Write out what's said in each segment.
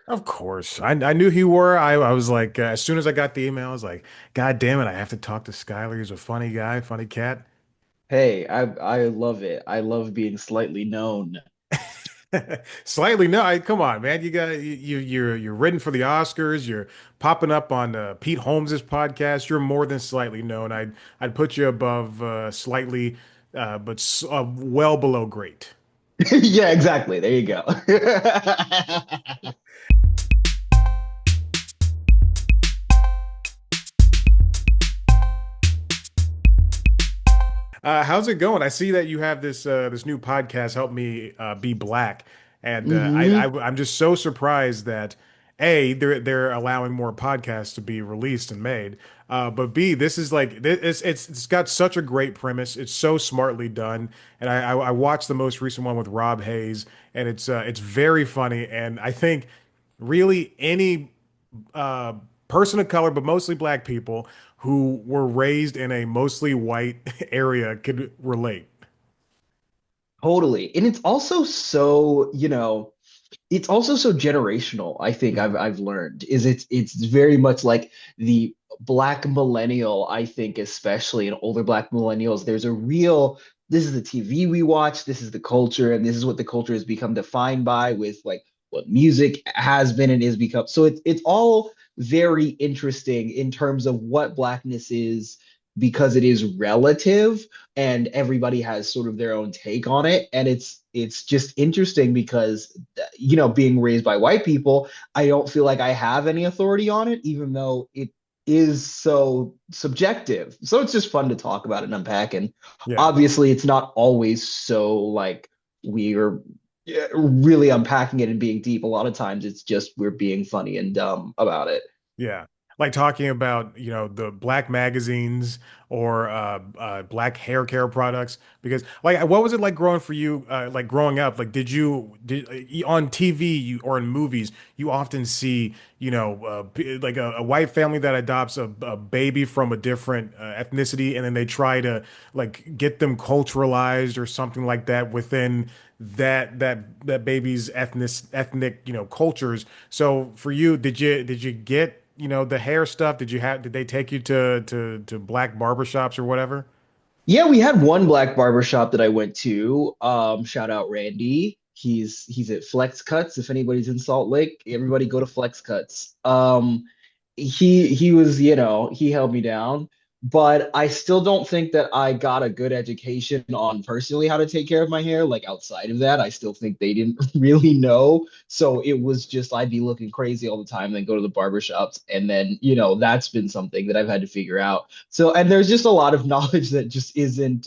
Of course. I knew who you were. I was like, as soon as I got the email, I was like, God damn it, I have to talk to Skyler. He's a funny guy, funny cat. Hey, I love it. I love being slightly known. Slightly, no, come on, man. You're written for the Oscars. You're popping up on Pete Holmes's podcast. You're more than slightly known. I'd put you above slightly, but well below great. Yeah, exactly. There you go. How's it going? I see that you have this new podcast, Help Me Be Black, and hmm I'm just so surprised that A, they're allowing more podcasts to be released and made, but B, this is like it's got such a great premise. It's so smartly done, and I watched the most recent one with Rob Hayes, and it's very funny, and I think really any uh, person of color, but mostly black people who were raised in a mostly white area could relate. Totally. And it's also so, it's also so generational, I think Mhm. I've learned, is it's very much like the black millennial, I think, especially and older black millennials, there's a real this is the TV we watch, this is the culture, and this is what the culture has become defined by with like what music has been and is become. So it's all very interesting in terms of what blackness is because it is relative and everybody has sort of their own take on it, and it's just interesting because being raised by white people, I don't feel like I have any authority on it, even though it is so subjective. So it's just fun to talk about and unpack. And Yeah. obviously, it's not always so like we're really unpacking it and being deep. A lot of times, it's just we're being funny and dumb about it. Yeah. Like talking about, the black magazines or black hair care products. Because like what was it like growing for you, like growing up? Like on TV or in movies, you often see, like a white family that adopts a baby from a different ethnicity, and then they try to like get them culturalized or something like that within that baby's ethnic, cultures. So for you, did you get, the hair stuff? Did they take you to black barbershops or whatever? Yeah, we had one black barber shop that I went to. Shout out Randy. He's at Flex Cuts. If anybody's in Salt Lake, everybody go to Flex Cuts. He was, he held me down, but I still don't think that I got a good education on personally how to take care of my hair. Like outside of that, I still think they didn't really know. So it was just I'd be looking crazy all the time, then go to the barber shops, and then, that's been something that I've had to figure out. So, and there's just a lot of knowledge that just isn't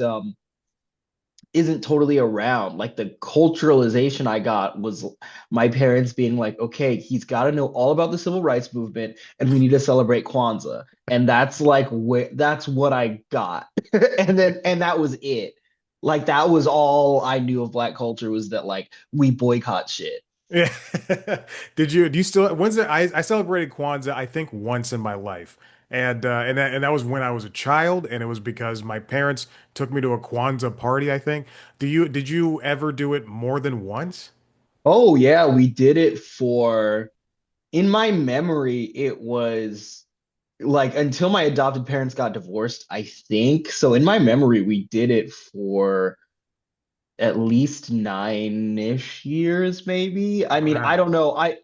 totally around. Like the culturalization I got was my parents being like, okay, he's got to know all about the civil rights movement and we need to celebrate Kwanzaa. And that's like that's what I got. And that was it. Like that was all I knew of black culture was that like we boycott shit. Yeah. Do you still, when's it? I celebrated Kwanzaa, I think once in my life. And that was when I was a child, and it was because my parents took me to a Kwanzaa party, I think. Did you ever do it more than once? Oh yeah, we did it for in my memory, it was like until my adopted parents got divorced, I think. So in my memory, we did it for at least 9-ish years, maybe. I mean, I Wow. don't know.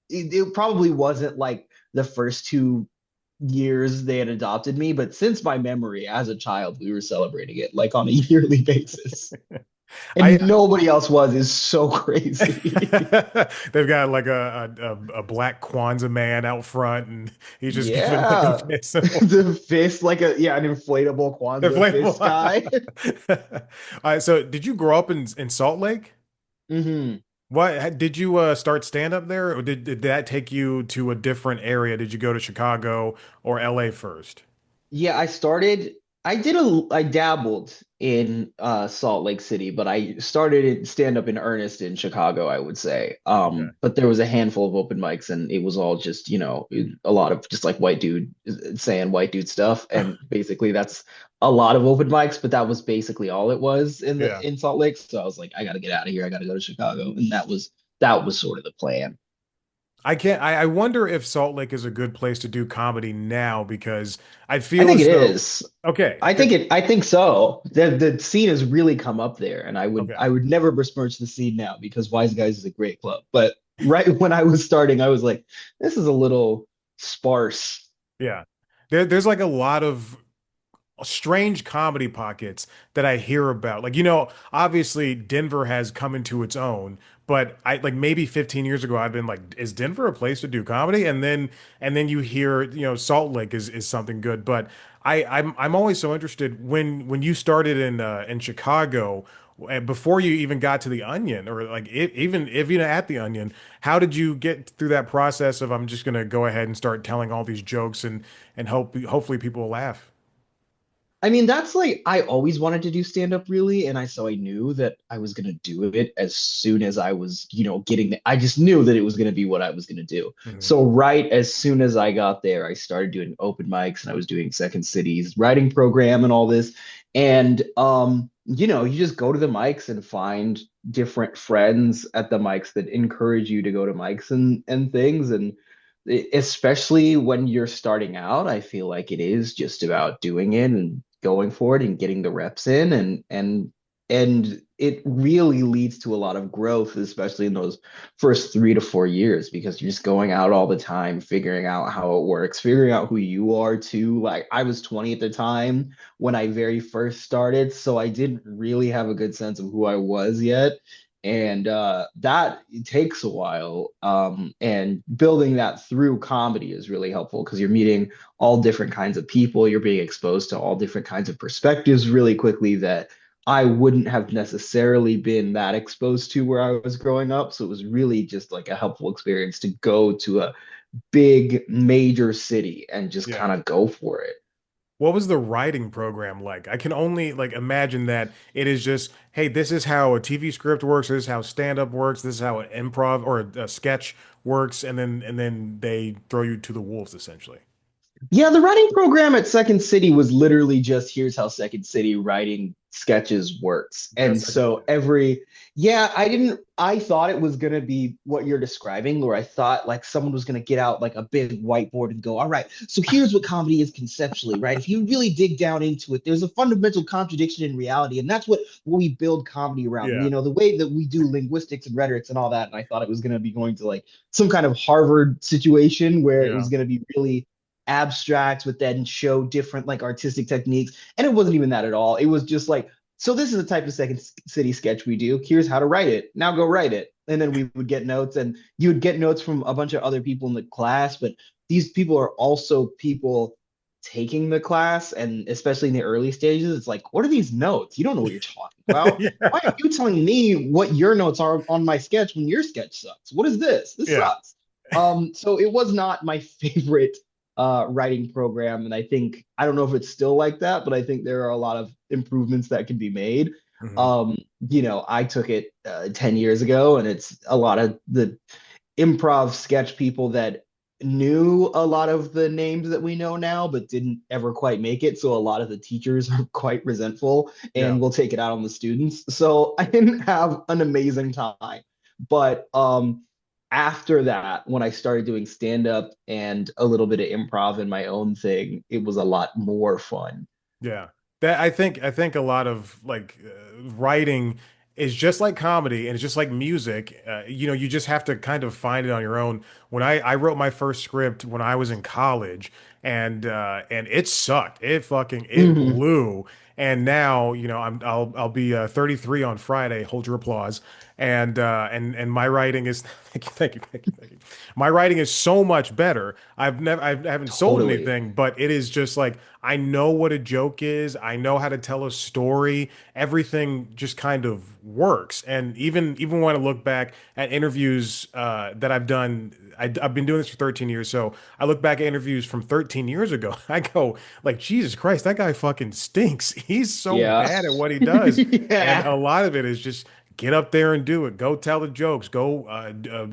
It probably wasn't like the first 2 years they had adopted me, but since my memory as a child, we were celebrating it like on a yearly basis. I And nobody else was is so crazy. They've got like a black Kwanzaa man out front, and he's just giving like a Yeah. fist symbol. The fist, like an inflatable Kwanzaa Inflatable. fist guy. All right, so did you grow up in Salt Lake? hmm What did you start stand up there, or did that take you to a different area? Did you go to Chicago or LA first? Yeah, I dabbled in Salt Lake City, but I started stand up in earnest in Chicago, I would say. Okay. But there was a handful of open mics and it was all just, a lot of just like white dude saying white dude stuff. And basically that's a lot of open mics, but that was basically all it was Yeah. in Salt Lake. So I was like, I gotta get out of here. I gotta go to Chicago. And that was sort of the plan. I can't. I wonder if Salt Lake is a good place to do comedy now because I I feel think it as though. is. Okay, I think so. The scene has really come up there, and okay, I would never besmirch the scene now because Wise Guys is a great club. But right when I was starting, I was like, this is a little sparse. yeah. There's like a lot of strange comedy pockets that I hear about. Like, obviously Denver has come into its own, but I like maybe 15 years ago I've been like, is Denver a place to do comedy? And then you hear, Salt Lake is something good. But I'm always so interested when you started in Chicago. Before you even got to the Onion, or like even if you at the Onion, how did you get through that process of I'm just gonna go ahead and start telling all these jokes and hopefully people will laugh? I mean, that's like I always wanted to do stand up really, and I knew that I was gonna do it as soon as I was, getting I just knew that it was gonna be what I was gonna do. Mhm. So right as soon as I got there, I started doing open mics and I was doing Second City's writing program and all this. And you just go to the mics and find different friends at the mics that encourage you to go to mics and things. And especially when you're starting out, I feel like it is just about doing it and going for it and getting the reps in and it really leads to a lot of growth, especially in those first 3 to 4 years, because you're just going out all the time, figuring out how it works, figuring out who you are too. Like I was 20 at the time when I very first started, so I didn't really have a good sense of who I was yet. And that it takes a while. And building that through comedy is really helpful because you're meeting all different kinds of people. You're being exposed to all different kinds of perspectives really quickly that I wouldn't have necessarily been that exposed to where I was growing up. So it was really just like a helpful experience to go to a big major city and just Yeah. kind of go for it. What was the writing program like? I can only like imagine that it is just, hey, this is how a TV script works, this is how stand-up works, this is how an improv or a sketch works, and then they throw you to the wolves essentially. Yeah, the writing program at Second City was literally just here's how Second City writing sketches works. And Just like so yeah, I thought it was going to be what you're describing, or I thought like someone was going to get out like a big whiteboard and go, all right, so here's what comedy is conceptually, right? If you really dig down into it, there's a fundamental contradiction in reality. And that's what we build comedy around, yeah, the way that we do linguistics and rhetorics and all that. And I thought it was going to be going to like some kind of Harvard situation where it yeah, was going to be really abstract, but then show different like artistic techniques. And it wasn't even that at all. It was just like, so this is the type of Second City sketch we do. Here's how to write it. Now go write it. And then we would get notes, and you would get notes from a bunch of other people in the class. But these people are also people taking the class, and especially in the early stages, it's like, what are these notes? You don't know what you're talking about. Why are yeah, you telling me what your notes are on my sketch when your sketch sucks? What is this? This yeah. sucks. So it was not my favorite writing program. And I don't know if it's still like that, but I think there are a lot of improvements that can be made. Mhm. I took it 10 years ago, and it's a lot of the improv sketch people that knew a lot of the names that we know now, but didn't ever quite make it. So a lot of the teachers are quite resentful Yeah. and will take it out on the students. So I didn't have an amazing time. But after that, when I started doing stand up and a little bit of improv in my own thing, it was a lot more fun. Yeah. That I think a lot of like writing is just like comedy and it's just like music. You just have to kind of find it on your own. When I wrote my first script when I was in college and it sucked. It Mhm. blew. And now, I'll be 33 on Friday. Hold your applause. And my writing is thank you, thank you, thank you, thank you. My writing is so much better. I haven't sold Totally. anything, but it is just like I know what a joke is. I know how to tell a story. Everything just kind of works. And even when I look back at interviews that I've done, I've been doing this for 13 years. So I look back at interviews from 13 years ago. I go like, Jesus Christ, that guy fucking stinks. He's so Yeah. bad at what he does. And Yeah. a lot of it is just get up there and do it. Go tell the jokes. Go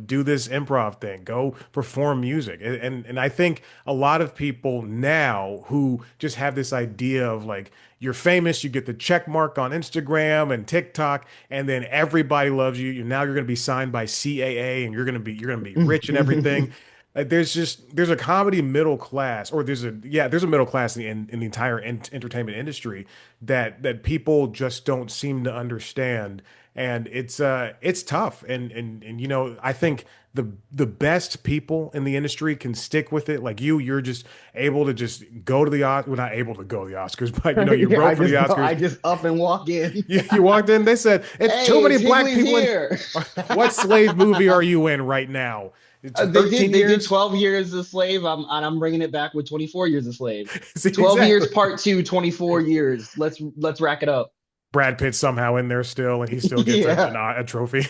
do this improv thing. Go perform music. And I think a lot of people now who just have this idea of like you're famous, you get the check mark on Instagram and TikTok, and then everybody loves you. Now you're going to be signed by CAA, and you're going to be rich and everything. Like there's a comedy middle class, or there's a middle class in the entire entertainment industry that people just don't seem to understand, and it's tough, and I think the best people in the industry can stick with it. Like you're just able to just go to the Oscars. Well, not able to go to the Oscars, but you Yeah, wrote for the Oscars. I just up and walk in. You walked in, they said it's too Hey, many it's black Higley's people in. here. What slave movie are you in right now? It's They 13 did years. 12 years a slave. I'm bringing it back with 24 years a slave. See, 12 years exactly. part two, 24 years. Let's rack it up. Brad Pitt's somehow in there still, and he still gets Yeah. a trophy.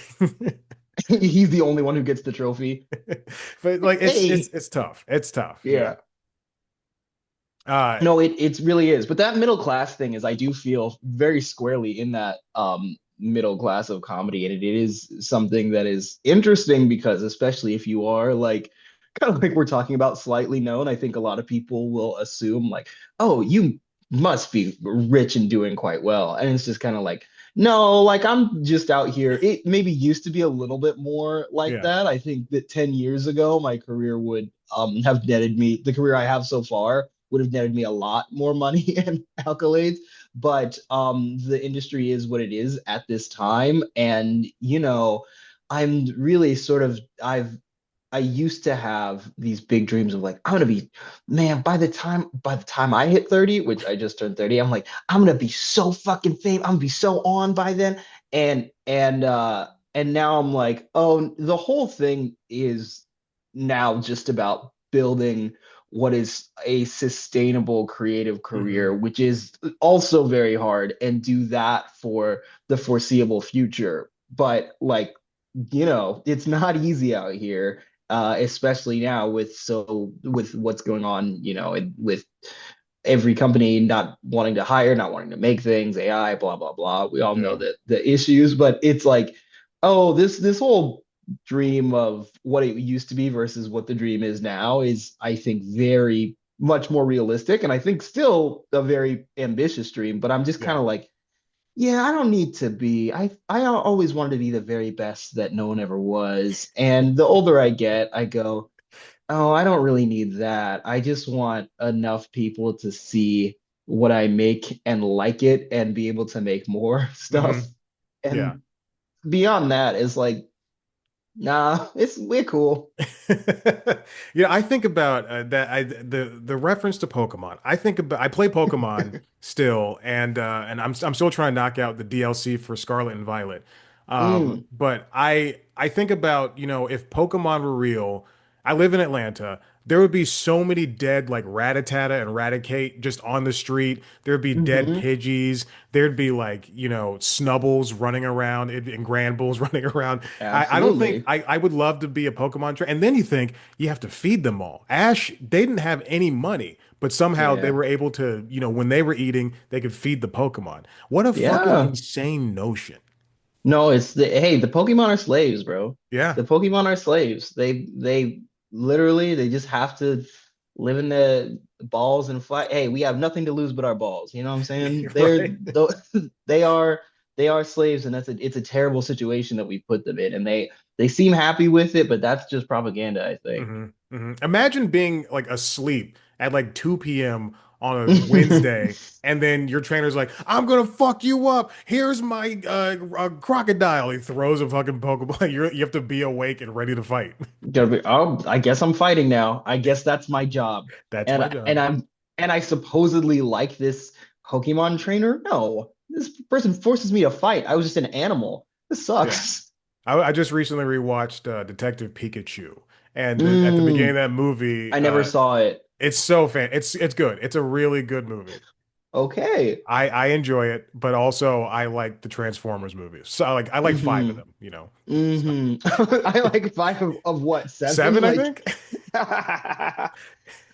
He's the only one who gets the trophy. But like Hey. it's tough. It's tough. Yeah. Uh No, it really is. But that middle class thing is I do feel very squarely in that middle class of comedy. And it is something that is interesting because especially if you are like kind of like we're talking about slightly known, I think a lot of people will assume like, oh, you must be rich and doing quite well. And it's just kind of like, no, like I'm just out here. It maybe used to be a little bit more like yeah. that. I think that 10 years ago, my career would have netted me the career I have so far would have netted me a lot more money and accolades. But the industry is what it is at this time. And, I'm really sort of, I used to have these big dreams of like, I'm gonna be, man, by the time I hit 30, which I just turned 30, I'm like, I'm gonna be so fucking famous, I'm gonna be so on by then. And now I'm like, oh, the whole thing is now just about building what is a sustainable creative career, Hmm. which is also very hard, and do that for the foreseeable future. But like, it's not easy out here, especially now with what's going on, with every company not wanting to hire, not wanting to make things, AI, blah blah blah. We all know Yeah. that the issues, but it's like, oh, this whole dream of what it used to be versus what the dream is now is, I think, very much more realistic, and I think still a very ambitious dream. But I'm just kind Yeah. of like, yeah, I don't need to be. I always wanted to be the very best that no one ever was. And the older I get, I go, oh, I don't really need that. I just want enough people to see what I make and like it and be able to make more stuff. Hmm. Yeah. And beyond that is like, nah, we're cool. I think about that. The reference to Pokemon. I play Pokemon still, and I'm still trying to knock out the DLC for Scarlet and Violet. Mm, But I think about if Pokemon were real. I live in Atlanta. There would be so many dead like Rattata and Raticate just on the street. There'd be dead hmm. Pidgeys. There'd be like Snubbles running around and Granbulls running around. I don't think Absolutely. I would love to be a Pokemon trainer. And then you think you have to feed them all. Ash, they didn't have any money, but somehow they Yeah. were able to, when they were eating, they could feed the Pokemon. What a fucking Yeah. insane notion. No, it's the Pokemon are slaves, bro. Yeah, The Pokemon are slaves. They literally they just have to live in the balls and fight. Hey, we have nothing to lose but our balls. You know what I'm saying? right. They are they are slaves, and it's a terrible situation that we put them in. And they seem happy with it, but that's just propaganda, I think. Imagine being like asleep at like 2 p.m. on a Wednesday, and then your trainer's like, "I'm gonna fuck you up. Here's my crocodile." He throws a fucking Pokeball. You have to be awake and ready to fight. Gotta be, oh, I guess I'm fighting now. I guess that's my job. That's my And and job. I'm and I supposedly like this Pokemon trainer. No, this person forces me to fight. I was just an animal. This Yeah. sucks. I just recently rewatched Detective Pikachu, and at the beginning of Mm, that movie, I never saw it. it's good. It's a really good movie. Okay. I enjoy it, but also I like the Transformers movies. So I like five of Hmm. them. So Hmm. I like five of what, seven? seven, I Like, think.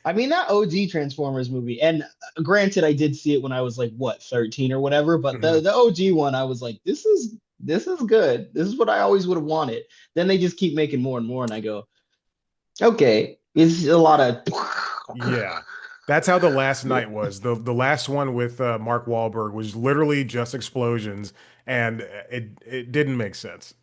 I mean, that OG Transformers movie, and granted, I did see it when I was like, what, 13 or whatever, but the Mhm. the OG one, I was like, this is This is good. This is what I always would have wanted. Then they just keep making more and more, and I go, okay, it's a lot of Yeah. That's how the last night was. The last one with Mark Wahlberg was literally just explosions, and it didn't make sense.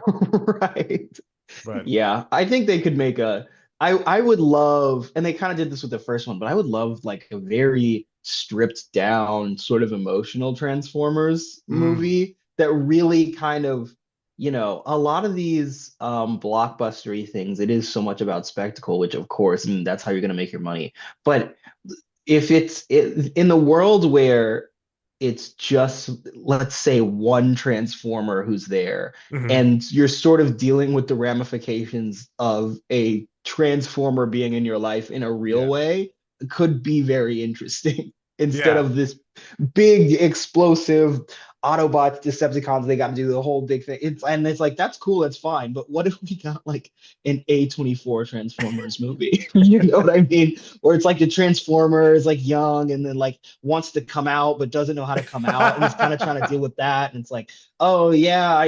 right. But Yeah, I think they could make a. I would love, and they kind of did this with the first one, but I would love like a very stripped down, sort of emotional Transformers mm, movie that really kind of, a lot of these blockbustery things, it is so much about spectacle, which of course, and that's how you're gonna make your money. But if in the world where it's just, let's say, one transformer who's there, mhm. and you're sort of dealing with the ramifications of a transformer being in your life in a real Yeah. way, could be very interesting instead Yeah. of this big explosive Autobots, Decepticons, they got to do the whole big thing. It's like that's cool, that's fine. But what if we got like an A24 Transformers movie? You know what I mean? Or it's like the Transformer is like young and then like wants to come out but doesn't know how to come out and is kind of trying to deal with that. And it's like, oh yeah,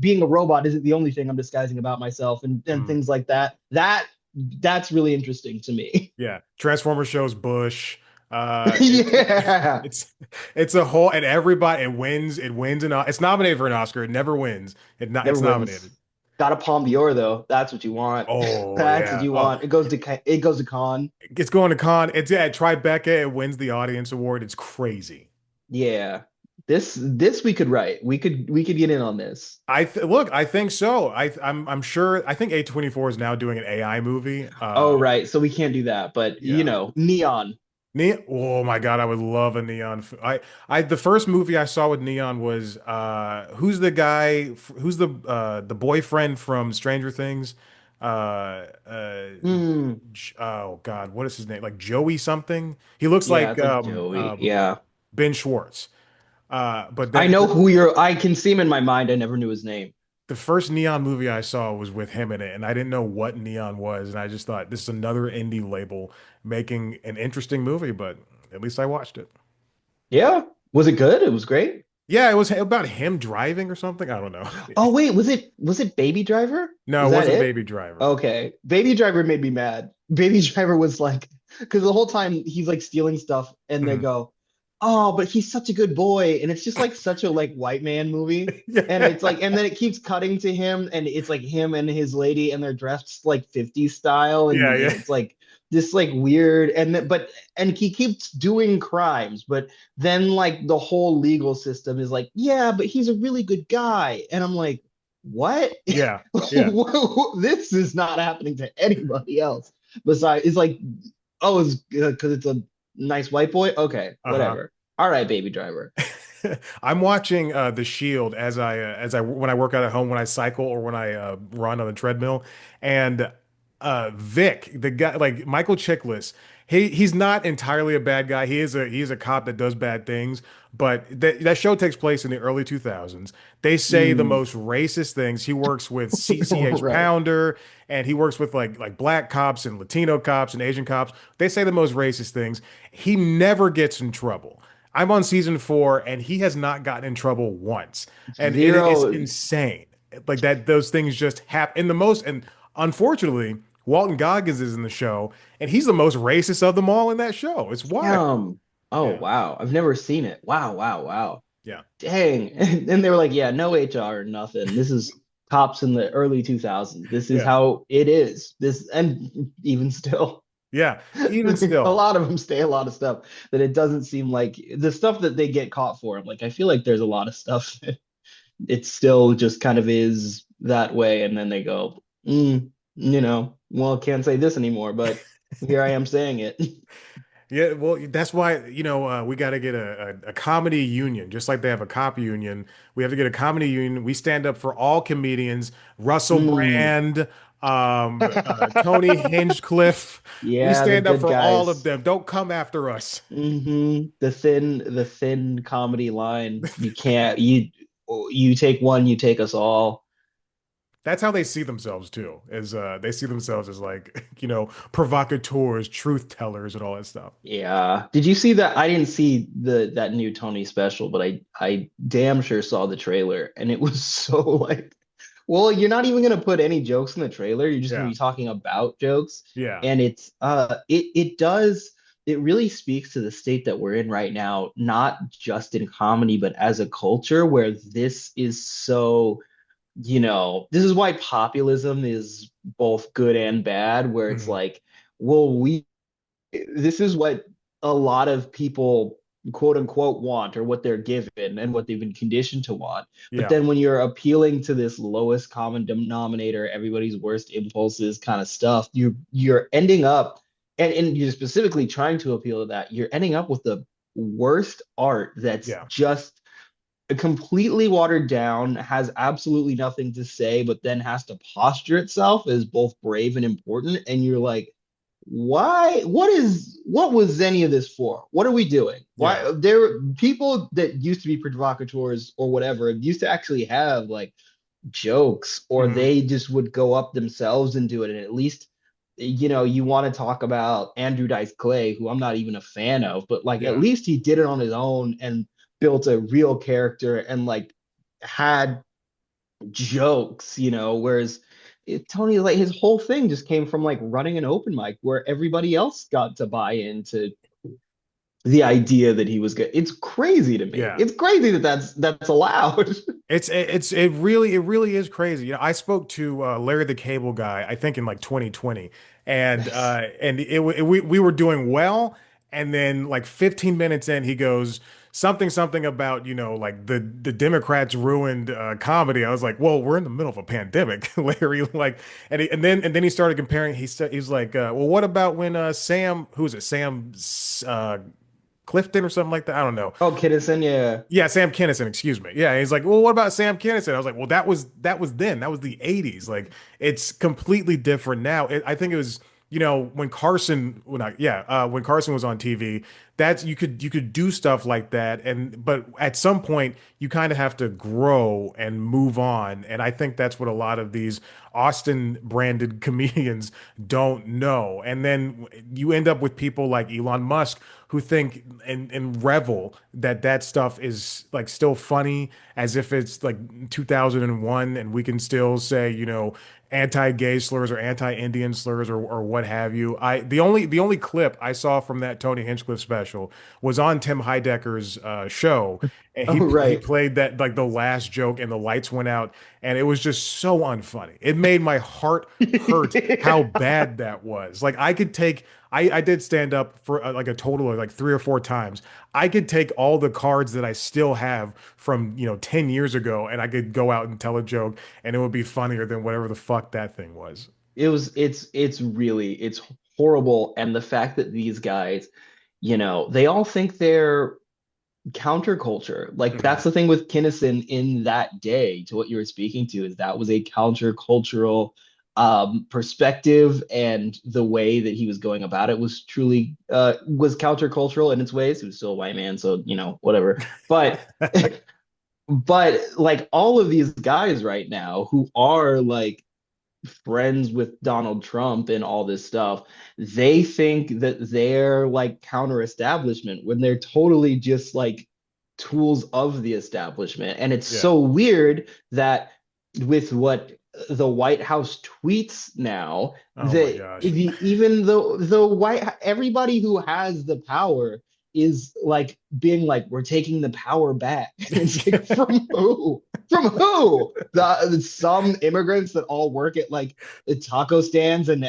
being a robot isn't the only thing I'm disguising about myself, and Mm. things like that. That's really interesting to me. Yeah. Transformer shows Bush. It's Yeah, it's it's a whole and everybody it wins and it's nominated for an Oscar. It never wins. never It's wins. nominated. Got a Palme d'Or though. That's what you want. Oh That's what yeah. you Oh, want. It goes to Con. it's going to con. It's yeah, Tribeca. It wins the audience award. It's crazy. Yeah. This we could write. We could get in on this. I th look. I think so. I'm sure. I think A24 is now doing an AI movie. Oh right, so we can't do that. But Yeah. Neon. Oh my God, I would love a Neon. The first movie I saw with Neon was who's the guy? Who's the boyfriend from Stranger Things? Uh, uh, Hmm. oh God, what is his name? Like Joey something. He looks Yeah, like it's like Joey. Yeah. Ben Schwartz. But I know who you're I can see him in my mind. I never knew his name. the first Neon movie I saw was with him in it, and I didn't know what Neon was, and I just thought this is another indie label making an interesting movie, but at least I watched it. Yeah. Was it good? It was great. Yeah, it was about him driving or something. I don't know. Oh wait, was it Baby Driver? No, Was it that wasn't it? Baby Driver. Okay. Baby Driver made me mad. Baby Driver was like, because the whole time he's like stealing stuff and they Mhm. go, oh, but he's such a good boy. And it's just like such a like white man movie. And it's Yeah, like, and then it keeps cutting to him and it's like him and his lady and they're dressed like 50s style. yeah, And yeah, it's like this like weird and he keeps doing crimes, but then like the whole legal system is like, yeah, but he's a really good guy. And I'm like, what? yeah, yeah. This is not happening to anybody else. Besides, it's like, oh, it's because it's a nice white boy. Okay, Uh-huh. whatever. All right, Baby Driver. I'm watching The Shield as I when I work out at home, when I cycle or when I run on the treadmill, and Vic, the guy like Michael Chiklis, he's not entirely a bad guy. He's a cop that does bad things, but that show takes place in the early 2000s. They say the Mm, most racist things. He works with CCH right. Pounder, and he works with like black cops and Latino cops and Asian cops. They say the most racist things. He never gets in trouble. I'm on season 4 and he has not gotten in trouble once. And it's Zero. insane. Like that, those things just happen. And the most, and unfortunately, Walton Goggins is in the show and he's the most racist of them all in that show. It's wild. Oh, Yeah. wow. I've never seen it. Wow, wow, wow. Yeah. Dang. And they were like, yeah, no HR, nothing. This is cops in the early 2000s. This is Yeah. how it is. And even still. Yeah. Even A still. lot of them say a lot of stuff that it doesn't seem like the stuff that they get caught for. I'm like, I feel like there's a lot of stuff that it still just kind of is that way. And then they go, well, can't say this anymore, but here I am saying it. Yeah, well, that's why, we got to get a comedy union, just like they have a cop union. We have to get a comedy union. We stand up for all comedians, Russell Mm. Brand, Tony Hinchcliffe. We Yeah, the stand up good for all of guys. them. Don't come after us. The thin comedy line. You can't, you take one, you take us all. that's how they see themselves too, is they see themselves as like, provocateurs, truth tellers, and all that stuff. Yeah. Did you see that? I didn't see that new Tony special, but I damn sure saw the trailer and it was so like, well, you're not even gonna put any jokes in the trailer. You're just gonna Yeah. be talking about jokes. Yeah. And it really speaks to the state that we're in right now, not just in comedy, but as a culture where this is so, this is why populism is both good and bad, where it's Mhm. like, well, this is what a lot of people quote unquote want or what they're given and what they've been conditioned to want. But Yeah. then when you're appealing to this lowest common denominator, everybody's worst impulses kind of stuff, you're ending up and you're specifically trying to appeal to that, you're ending up with the worst art that's Yeah. just completely watered down, has absolutely nothing to say, but then has to posture itself as both brave and important. And you're like, why? What was any of this for? What are we doing? Yeah. Why there were people that used to be provocateurs or whatever used to actually have like jokes, or Mhm. they just would go up themselves and do it. And at least, you want to talk about Andrew Dice Clay, who I'm not even a fan of, but like at Yeah. least he did it on his own and built a real character and like had jokes, whereas Tony, like his whole thing just came from like running an open mic where everybody else got to buy into the idea that he was good. It's crazy to me. Yeah. It's crazy that that's allowed. It really is crazy. I spoke to Larry the Cable Guy, I think in like 2020, and Nice. we were doing well, and then like 15 minutes in, he goes something about like the Democrats ruined comedy. I was like, well, we're in the middle of a pandemic, Larry. Like, and then he started comparing. He's like, well, what about when Sam, who's it, Sam uh, Clifton or something like that? I don't know. Oh, Kiddison, yeah. Yeah, Sam Kinison, excuse me. Yeah, he's like, well, what about Sam Kinison? I was like, well, that was then. That was the 80s. Like, it's completely different now. I think it was, when Carson, when Carson was on TV, that's you could do stuff like that. But at some point, you kind of have to grow and move on. And I think that's what a lot of these Austin branded comedians don't know. And then you end up with people like Elon Musk who think and revel that that stuff is like still funny as if it's like 2001 and we can still say, anti-gay slurs or anti-Indian slurs or what have you. The only clip I saw from that Tony Hinchcliffe special was on Tim Heidecker's show, and Oh, he right. played that like the last joke and the lights went out and it was just so unfunny. It made my heart hurt how bad that was. Like I could take I did stand up for like a total of like 3 or 4 times. I could take all the cards that I still have from, 10 years ago and I could go out and tell a joke and it would be funnier than whatever the fuck that thing was. It's horrible. And the fact that these guys, they all think they're counterculture. Like Hmm. that's the thing with Kinnison in that day, to what you were speaking to, is that was a countercultural perspective, and the way that he was going about it was truly was countercultural in its ways. He was still a white man, so whatever. But but like all of these guys right now who are like friends with Donald Trump and all this stuff, they think that they're like counter establishment when they're totally just like tools of the establishment. And it's Yeah. so weird that with what the White House tweets now, Oh my that gosh. even though everybody who has the power is like being like, we're taking the power back. It's like, from who? From who? Some immigrants that all work at like the taco stands and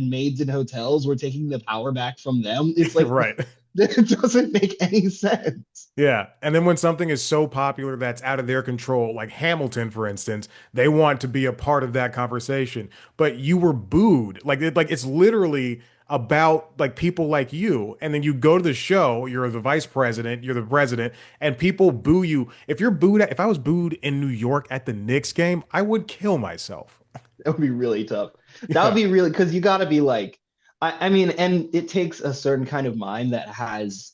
maids in hotels, we're taking the power back from them. It's like Right. that doesn't make any sense. Yeah. And then when something is so popular that's out of their control, like Hamilton, for instance, they want to be a part of that conversation. But you were booed. Like it's literally about like people like you. And then you go to the show, you're the vice president, you're the president, and people boo you. If I was booed in New York at the Knicks game, I would kill myself. That would be really tough. That would Yeah. be really, because you got to be like, I mean, and it takes a certain kind of mind that has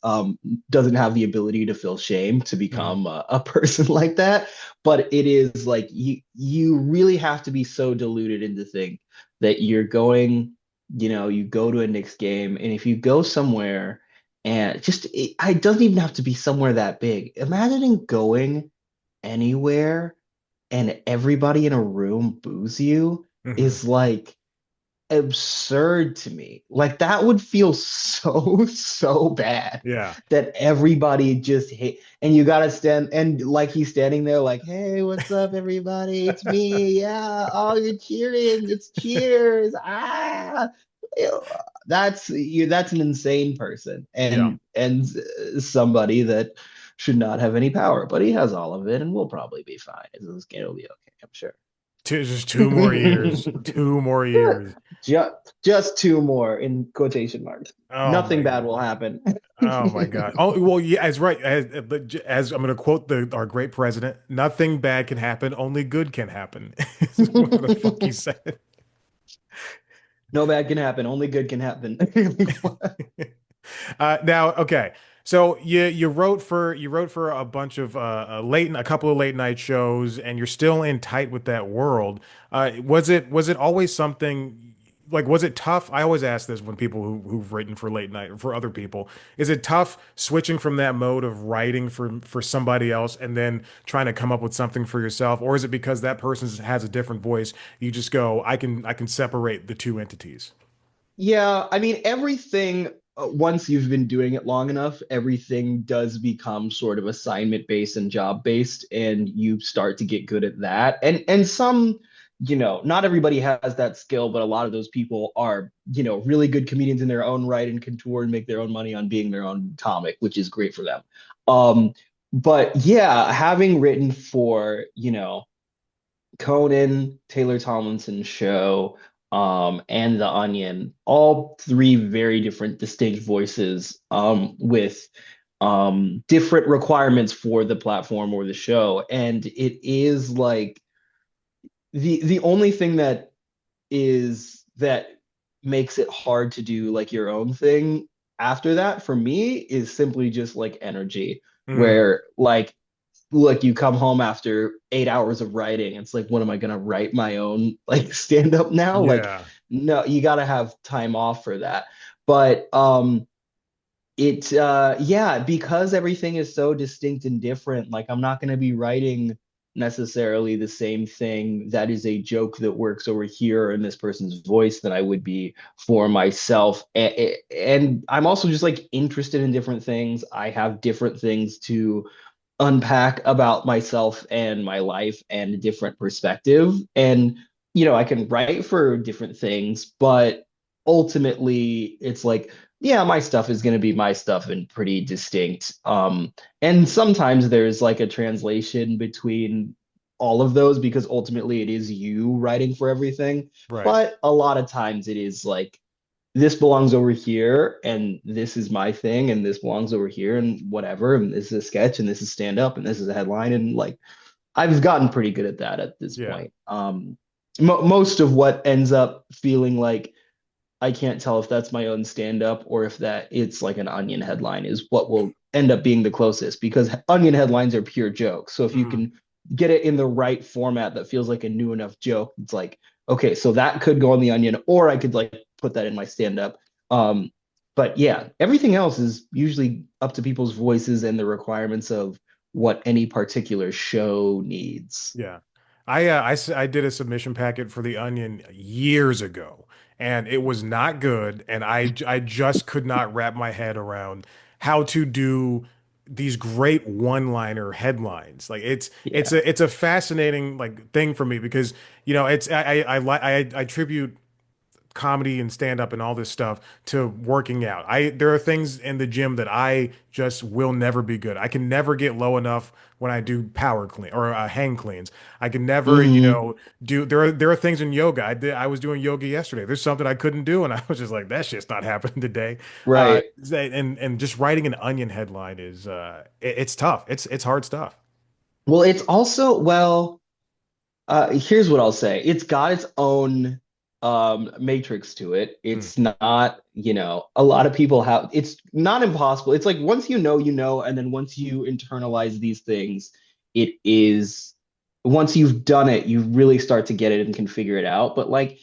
doesn't have the ability to feel shame to Mhm. become a person like that. But it is like you really have to be so deluded into think that you're going, you go to a Knicks game, and if you go somewhere and it doesn't even have to be somewhere that big. Imagining going anywhere and everybody in a room boos you Mhm. is like absurd to me. Like that would feel so, so bad Yeah. that everybody just hate and you gotta stand and like he's standing there like, hey, what's up, everybody? It's me. Yeah. Oh, you're cheering. It's cheers. Ah. Ew. That's an insane person Yeah. and somebody that should not have any power, but he has all of it and we'll probably be fine. This game will be okay, I'm sure. Just 2 more years. 2 more years. Just two more in quotation marks. Oh Nothing my bad God. will happen. Oh my God. Oh well, yeah, as right as I'm going to quote our great president, nothing bad can happen, only good can happen. Is what the fuck he said. No bad can happen. Only good can happen. Now, okay. So you wrote for a bunch of a couple of late night shows, and you're still in tight with that world. Was it always something like was it tough? I always ask this when people who've written for late night or for other people. Is it tough switching from that mode of writing for somebody else and then trying to come up with something for yourself, or is it because that person has a different voice? You just go, I can separate the two entities. Yeah, I mean, everything, once you've been doing it long enough, everything does become sort of assignment based and job based, and you start to get good at that. And some, not everybody has that skill, but a lot of those people are, really good comedians in their own right and can tour and make their own money on being their own comic, which is great for them. Um, but yeah, having written for, Conan, Taylor Tomlinson's show, and The Onion, all three very different, distinct voices, with different requirements for the platform or the show. And it is like the only thing that makes it hard to do like your own thing after that for me is simply just like energy, Mm, where like look, you come home after 8 hours of writing. It's like, what am I gonna write my own like stand up now? Like, yeah. no, you gotta have time off for that. But yeah, because everything is so distinct and different, like I'm not gonna be writing necessarily the same thing that is a joke that works over here in this person's voice that I would be for myself. And I'm also just like interested in different things. I have different things to unpack about myself and my life and a different perspective. And, I can write for different things, but ultimately it's like, yeah, my stuff is going to be my stuff and pretty distinct. And sometimes there's like a translation between all of those because ultimately it is you writing for everything. Right. But a lot of times it is like, this belongs over here and this is my thing and this belongs over here and whatever and this is a sketch and this is stand up and this is a headline and like I've gotten pretty good at that at this Yeah. point. Most of what ends up feeling like I can't tell if that's my own stand up or if that it's like an Onion headline is what will end up being the closest because Onion headlines are pure jokes. So if you Mhm. can get it in the right format that feels like a new enough joke, it's like, okay, so that could go on the Onion or I could like put that in my stand up. Um, but yeah, everything else is usually up to people's voices and the requirements of what any particular show needs. Yeah. I did a submission packet for The Onion years ago, and it was not good, and I just could not wrap my head around how to do these great one-liner headlines. Like it's Yeah. a fascinating like thing for me because it's I attribute comedy and stand up and all this stuff to working out. There are things in the gym that I just will never be good. I can never get low enough when I do power clean or hang cleans. I can never, Hmm. do there are things in yoga. I was doing yoga yesterday. There's something I couldn't do and I was just like that shit's not happening today. Uh Right. and just writing an Onion headline is it's tough. It's hard stuff. Well, it's also, well, here's what I'll say. It's got its own matrix to it. Mm, It's not, a lot of people have, it's not impossible. It's like once you know, and then once you internalize these things, it is, once you've done it, you really start to get it and can figure it out. But like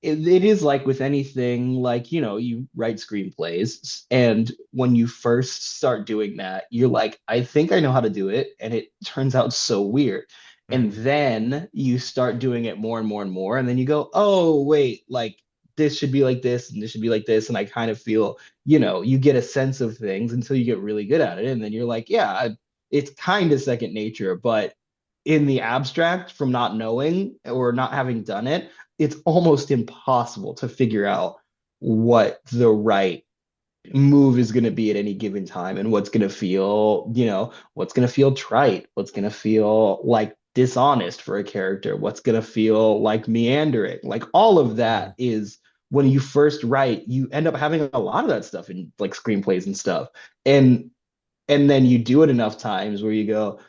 it is like with anything, like, you write screenplays, and when you first start doing that, you're like, I think I know how to do it, and it turns out so weird. And mm, then you start doing it more and more and more, and then you go, oh, wait, like this should be like this, and this should be like this. And I kind of feel, you get a sense of things until you get really good at it. And then you're like, yeah, it's kind of second nature, but in the abstract, from not knowing or not having done it, it's almost impossible to figure out what the right move is going to be at any given time, and what's going to feel, what's going to feel trite, what's going to feel like dishonest for a character, what's going to feel like meandering. Like all of that mm. is, when you first write, you end up having a lot of that stuff in like screenplays and stuff. And then you do it enough times where you go,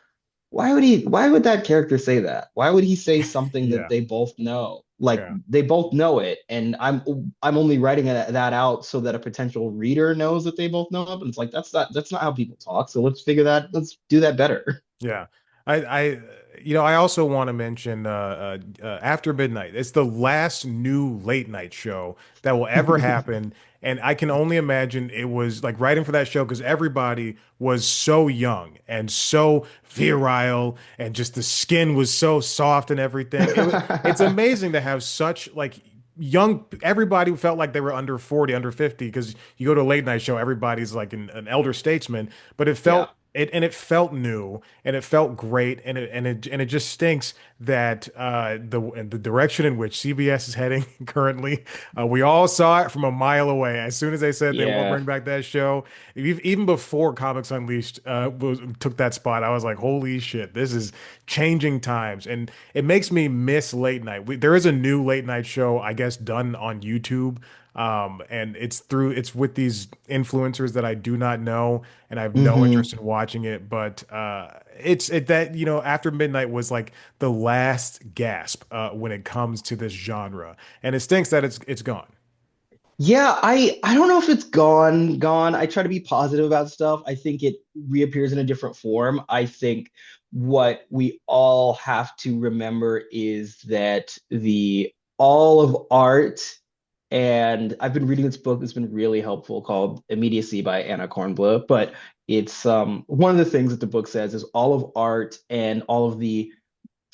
why would that character say that? Why would he say something that Yeah, they both know? Like yeah. they both know it, and I'm only writing that out so that a potential reader knows that they both know it. But it's like that's not how people talk. So let's do that better. Yeah. I also want to mention After Midnight. It's the last new late night show that will ever happen. And I can only imagine it was like writing for that show because everybody was so young and so virile and just the skin was so soft and everything. It's amazing to have such like young everybody felt like they were under 40, under 50 because you go to a late night show, everybody's like an elder statesman, but Yeah. it felt new and it felt great and it just stinks that the direction in which CBS is heading currently. We all saw it from a mile away. As soon as they said they won't Yeah. bring back that show, even before Comics Unleashed took that spot, I was like, holy shit, this is changing times, and it makes me miss late night. There is a new late night show, I guess, done on YouTube. And it's with these influencers that I do not know, and I have no hmm interest in watching it. But it's it that After Midnight was like the last gasp when it comes to this genre, and it stinks that it's gone. Yeah, I don't know if it's gone. I try to be positive about stuff. I think it reappears in a different form. I think what we all have to remember is that the all of art, and I've been reading this book that's been really helpful called Immediacy by Anna Kornbluh, but it's one of the things that the book says is all of art and all of the,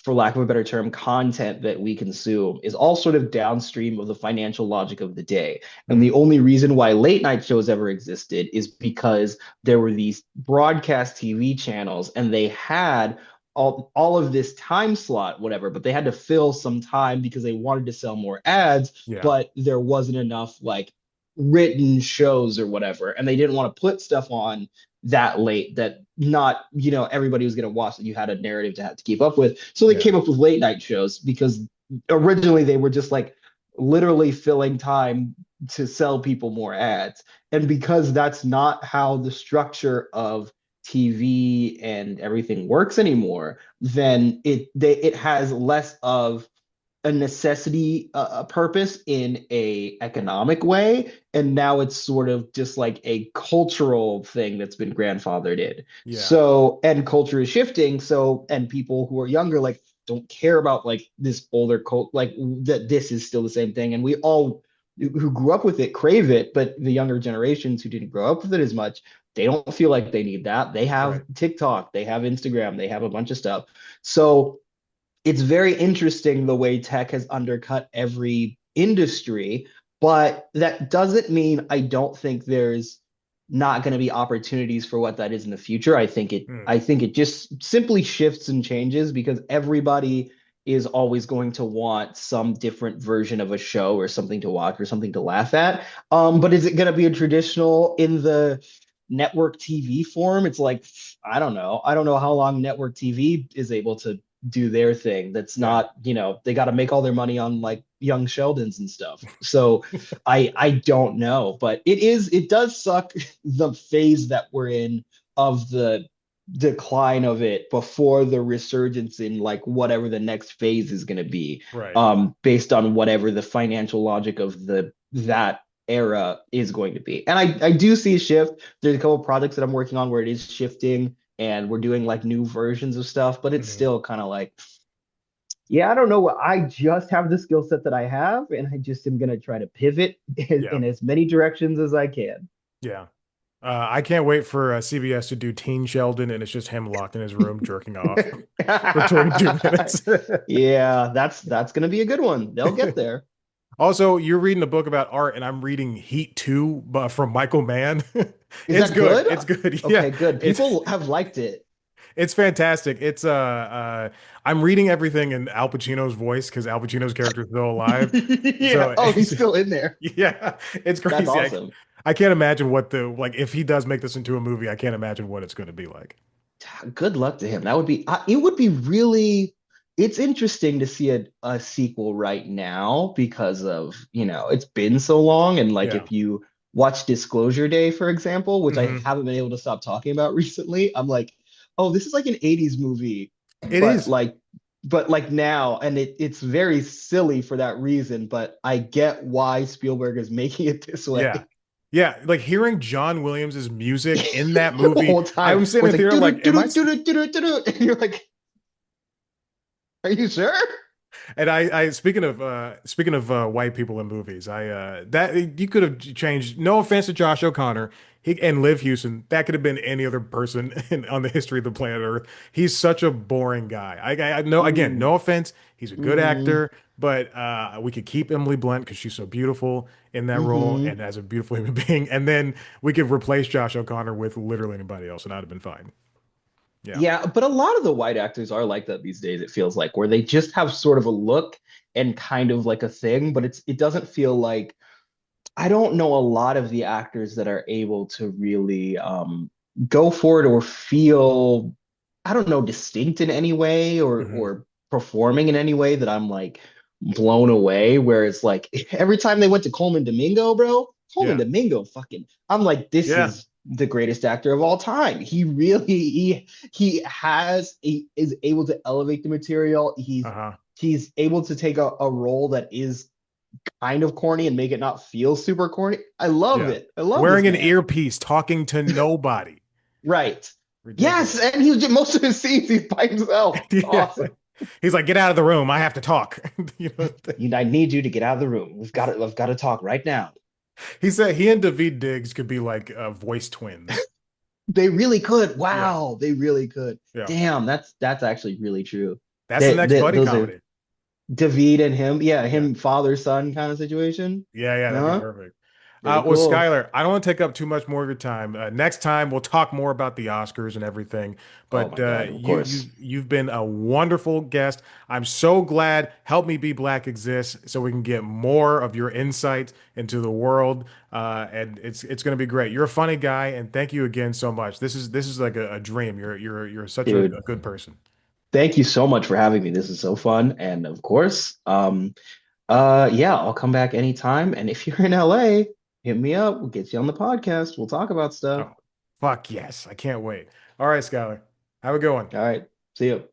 for lack of a better term, content that we consume is all sort of downstream of the financial logic of the day. And the Mm, only reason why late night shows ever existed is because there were these broadcast TV channels, and they had all of this time slot, whatever, but they had to fill some time because they wanted to sell more ads, yeah, but there wasn't enough like written shows or whatever. And they didn't want to put stuff on that late that not, everybody was going to watch, that you had a narrative to have to keep up with. So they yeah, came up with late night shows because originally they were just like literally filling time to sell people more ads. And because that's not how the structure of TV and everything works anymore, then it has less of a necessity, a purpose in a economic way, and now it's sort of just like a cultural thing that's been grandfathered in. yeah, So, and culture is shifting, so, and people who are younger like don't care about like this older cult, like that this is still the same thing, and we all who grew up with it crave it, but the younger generations who didn't grow up with it as much, they don't feel like they need that. They have right. TikTok, they have Instagram, they have a bunch of stuff. So it's very interesting the way tech has undercut every industry, but that doesn't mean I don't think there's not going to be opportunities for what that is in the future. Mm, I think it just simply shifts and changes because everybody is always going to want some different version of a show or something to watch or something to laugh at. But is it going to be a traditional in the network TV form? It's like, I don't know. I don't know how long network TV is able to do their thing. That's yeah. not, they got to make all their money on like young Sheldons and stuff. So I don't know, but it does suck the phase that we're in of the decline of it before the resurgence in like whatever the next phase is going to be, Right. based on whatever the financial logic of the that era is going to be. And I do see a shift. There's a couple of projects that I'm working on where it is shifting and we're doing like new versions of stuff, but it's Mhm. still kind of like, yeah, I don't know. I just have the skill set that I have, and I just am gonna try to pivot Yeah. in as many directions as I can. Yeah. I can't wait for CBS to do Teen Sheldon, and it's just him locked in his room jerking off for 22 minutes. Yeah, that's gonna be a good one. They'll get there. Also, you're reading a book about art, and I'm reading Heat 2 from Michael Mann. Is It's that good. good? It's good. Yeah. Okay, good. It's People have liked it. it's fantastic. I'm reading everything in Al Pacino's voice because Al Pacino's character is still alive. Yeah. So Oh, he's still in there. yeah, it's That's crazy. awesome. I can't imagine what the like if he does make this into a movie, I can't imagine what it's going to be like. Good luck to him. That would be, it would be really, it's interesting to see a sequel right now because of, it's been so long. And like, Yeah. if you watch Disclosure Day, for example, which I Hmm. haven't been able to stop talking about recently, I'm like, oh, this is like an 80s movie, It but is. like, now, and it's very silly for that reason, but I get why Spielberg is making it this Yeah. way. Yeah, like hearing John Williams's music in that The movie, whole time, I'm sitting where in it's the like, theater doo doo like, doo am I? doo doo doo doo doo, and you're like, are you sure? And I speaking of white people in movies, I that you could have changed. No offense to Josh O'Connor, he and Liv Houston. That could have been any other person on the history of the planet Earth. He's such a boring guy. I know again, Mm, no offense. He's a good mm-hmm, actor, but we could keep Emily Blunt because she's so beautiful in that role mm-hmm. and as a beautiful human being. And then we could replace Josh O'Connor with literally anybody else, and I'd have been fine. Yeah. Yeah, but a lot of the white actors are like that these days, it feels like, where they just have sort of a look and kind of like a thing, but it doesn't feel like, I don't know a lot of the actors that are able to really go for it or feel, I don't know, distinct in any way, Hmm. or performing in any way that I'm like blown away. Where it's like every time they went to Coleman Domingo, bro, Coleman Yeah. Domingo fucking, I'm like, this Yeah. is the greatest actor of all time. He really he is able to elevate the material. Uh-huh. He's able to take a role that is kind of corny and make it not feel super corny. I love Yeah. it. I love this Wearing an man. earpiece, talking to nobody. Right. Yes, Ridiculous. and most of his scenes he's by himself. It's Yeah. awesome. He's like, get out of the room. I have to talk. You know, I need you to get out of the room. I've got to talk right now. he said he and David Diggs could be like voice twins. They really could. Yeah. Wow, they really could. Yeah. Damn, that's actually really true. That's the next buddy Those are comedy. David and him. Yeah, Yeah. him father son kind of situation. Yeah. Yeah. That'd be Huh? perfect. Very Well, cool. Skylar, I don't want to take up too much more of your time. Next time we'll talk more about the Oscars and everything. Oh But my God, of course. you've been a wonderful guest. I'm so glad Help Me Be Black exists so we can get more of your insight into the world. And it's going to be great. You're a funny guy, and thank you again so much. This is like a dream. You're such a Dude, good person. thank you so much for having me. This is so fun. And of course, yeah, I'll come back anytime. And if you're in LA, hit me up. We'll get you on the podcast. We'll talk about stuff. Oh, fuck yes. I can't wait. All right, Skylar. Have a good one. All right. See you.